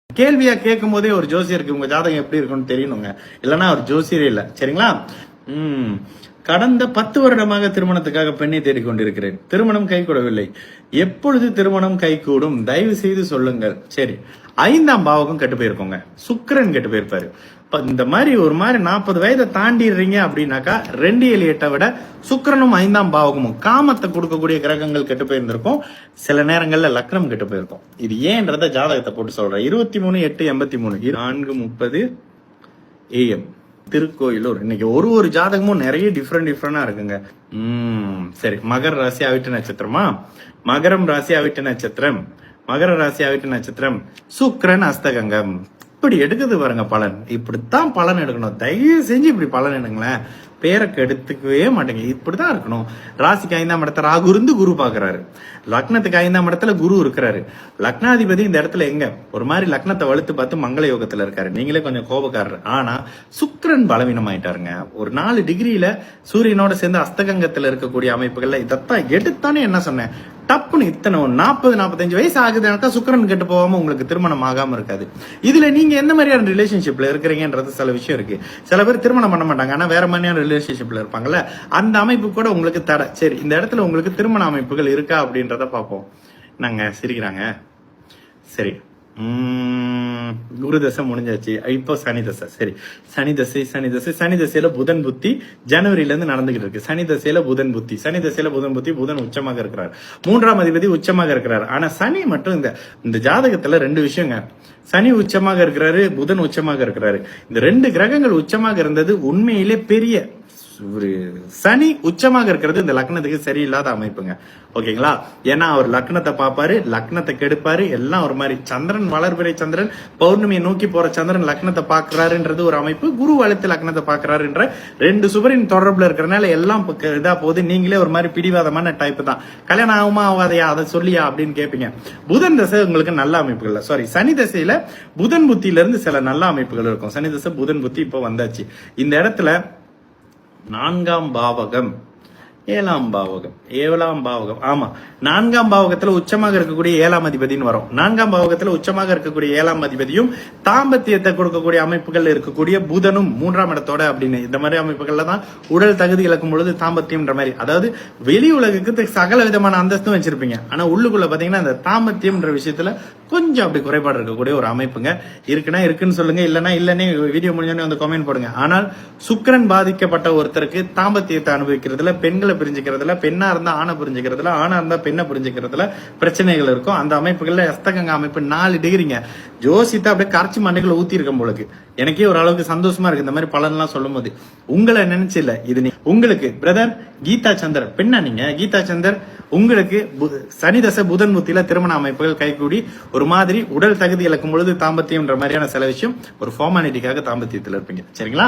கேள்வியா கேட்கும் போதே ஒரு ஜோசியருக்கு உங்க ஜாதகம் எப்படி இருக்கும்னு தெரியணுங்க. இல்லைன்னா ஒரு ஜோசியரே இல்ல. சரிங்களா? கடந்த 10 வருடமாக திருமணத்துக்காக பெண்ணை தேடிக்கொண்டிருக்கிறேன். திருமணம் கைகூடவில்லை. எப்பொழுது திருமணம் கைகூடும்? தயவு செய்து சொல்லுங்கள். சரி, 5ஆம் பாவகம் கெட்டு போயிருக்கோங்க. சுக்கிரன் கெட்டு போயிருப்பாரு. இந்த மாதிரி ஒரு மாதிரி 40 வயதை தாண்டிடுறீங்க அப்படின்னாக்கா 2-7-8 விட சுக்கிரனும் 5ஆம் பாவகமும் காமத்தை கொடுக்கக்கூடிய கிரகங்கள் கெட்டு போயிருந்திருக்கும். சில நேரங்கள்ல லக்னம் கெட்டு போயிருக்கும். இது ஏன்றத ஜாதகத்தை போட்டு சொல்றேன். 23/8/83 4:30 AM திருக்கோயிலூர். இன்னைக்கு ஒரு ஜாதகமும் நிறைய டிஃப்ரெண்டா இருக்குங்க. சரி, மகர ராசி அவிட்ட நட்சத்திரமா? மகரம் ராசி அவிட்ட நட்சத்திரம். மகர ராசி அவிட்ட நட்சத்திரம். சுக்கிரன் அஸ்தகங்கம். இப்படி எடுக்குது பாருங்க பலன். இப்படித்தான் பலன் எடுக்கணும். தயவு செஞ்சு இப்படி பலன் எடுங்களேன். பேரை கெடுத்துக்கவே மாட்டேங்க. இப்படிதான் இருக்கணும். ராசிக்கு 5ஆம் இடத்துல ராகு இருந்து குரு பாக்குறாரு. லக்னத்துக்கு 5ஆம் இடத்துல குரு இருக்கிறாரு. லக்னாதிபதி இந்த இடத்துல எங்க ஒரு மாதிரி லக்னத்தை வலுத்து பார்த்து மங்கள யோகத்துல இருக்காரு. நீங்களே கொஞ்சம் கோபக்காரர். ஆனா சுக்கிரன் பலவீனம் ஆயிட்டாருங்க. ஒரு 4 டிகிரியில சூரியனோட சேர்ந்து அஸ்தகங்கத்துல இருக்கக்கூடிய அமைப்புகள்ல இதத்தான் எடுத்தானே என்ன சொன்னேன். டப்புன்னு இத்தனை 40-45 வயசு ஆகுதுனாக்கா சுக்கிரன் கெட்டு போகாம உங்களுக்கு திருமணம் ஆகாம இருக்காது. இதுல நீங்க எந்த மாதிரியான ரிலேஷன்ஷிப்ல இருக்கிறீங்கன்றது சில விஷயம் இருக்கு. சில பேர் திருமணம் பண்ண மாட்டாங்க, ஆனா வேற மாதிரியான ரிலேஷன்ஷிப்ல இருப்பாங்கல்ல, அந்த அமைப்பு கூட உங்களுக்கு தடை. சரி, இந்த இடத்துல உங்களுக்கு திருமண அமைப்புகள் இருக்கா அப்படின்றத பார்ப்போம். நாங்க சிரிக்கிறாங்க. சரி, குரு தசை முடிஞ்சாச்சு. இப்போ சனி தசை. சரி, சனி தசையில புதன் புத்தி ஜனவரியில இருந்து நடந்துகிட்டு இருக்கு. சனி தசையில புதன் புத்தி புதன் உச்சமாக இருக்கிறார். 3ஆம் அதிபதி உச்சமாக இருக்கிறார். ஆனா சனி மட்டும் இந்த ஜாதகத்துல 2 விஷயங்க. சனி உச்சமாக இருக்கிறாரு, புதன் உச்சமாக இருக்கிறாரு. இந்த 2 கிரகங்கள் உச்சமாக இருந்தது உண்மையிலே பெரிய ஒரு சனி உச்சமாக இருக்கிறது இந்த லக்னத்துக்கு சரியில்லாத அமைப்புங்க. ஓகேங்களா? ஏன்னா அவர் லக்னத்தை பார்ப்பாரு, லக்னத்தை கெடுப்பாரு, எல்லாம் ஒரு மாதிரி. சந்திரன் வளர்பிறை சந்திரன், பௌர்ணமியை நோக்கி போற சந்திரன் லக்னத்தை பாக்குறாருன்றது ஒரு அமைப்பு. குரு வளர்த்து லக்னத்தை பாக்குறாருன்ற 2 சுபரின் தொடர்புல இருக்கிறனால எல்லாம் இதா போகுது. நீங்களே ஒரு மாதிரி பிடிவாதமான டைப் தான். கல்யாணம் ஆகுமா ஆகாதையா அதை சொல்லியா அப்படின்னு கேட்பீங்க. புதன் தசை உங்களுக்கு நல்ல அமைப்புகள். சாரி, சனி தசையில புதன் புத்தியில இருந்து சில நல்ல அமைப்புகள் இருக்கும். சனி தசை புதன் புத்தி இப்போ வந்தாச்சு. இந்த இடத்துல 4ஆம் பாவகம் 7ஆம் பாவகம். ஆமா, 4ஆம் பாவகத்துல உச்சமாக இருக்கக்கூடிய 7ஆம் அதிபதினு வரும். 4ஆம் பாவகத்துல உச்சமாக இருக்கக்கூடிய 7ஆம் அதிபதியும் தாம்பத்தியத்தை கொடுக்கக்கூடிய அமைப்புகள் இருக்கக்கூடிய புதனும் 3ஆம் இடத்தோட அப்படின்னு இந்த மாதிரி அமைப்புகள்ல தான் உடல் தகுதி இழக்கும் பொழுது தாம்பத்தியம்ன்ற மாதிரி. அதாவது வெளி உலகுக்கு சகல விதமான அந்தஸ்தும் வச்சிருப்பீங்க. ஆனா உள்ளுக்குள்ள பாத்தீங்கன்னா அந்த தாம்பத்தியம்ன்ற விஷயத்துல கொஞ்சம் அப்படி குறைபாடு இருக்கக்கூடிய ஒரு அமைப்புங்க. இருக்குன்னு சொல்லுங்க, இல்லன்னா இல்லன்னு வீடியோ முடிஞ்சோடனே வந்து கமெண்ட் போடுங்க. ஆனால் சுக்கிரன் பாதிக்கப்பட்ட ஒருத்தருக்கு தாம்பத்தியத்தை அனுபவிக்கிறதுல, பெண்களை பிரிஞ்சுக்கிறதுல, பெண்ணா இருந்தா ஆணை புரிஞ்சுக்கிறதுல, ஆணா இருந்தா பெண்ணை புரிஞ்சுக்கிறதுல பிரச்சனைகள் இருக்கும். அந்த அமைப்புகள்ல அஸ்தகங்க அமைப்பு 4 டிகிரிங்க. ஜோசித்த அப்படியே கரைச்சி மண்டைகளை ஊத்தி இருக்கும் போலுக்கு. எனக்கே ஒரு அளவுக்கு சந்தோஷமா இருக்கு இந்த மாதிரி பலன் எல்லாம் சொல்லும் போது. உங்களை நினைச்சு இல்ல இது உங்களுக்கு பிரதர் கீதா சந்தர் பெண்ணா நீங்க கீதா சந்தர் உங்களுக்கு சனி தசை புதன் புத்தியில திருமண அமைப்புகள் கைகூடி ஒரு மாதிரி உடல் தகுதி இழக்கும் பொழுது தாம்பத்தியம்ன்ற மாதிரியான சில விஷயம் ஒரு ஃபார்மாலிட்டிக்காக தாம்பத்தியத்தில் இருப்பீங்க. சரிங்களா?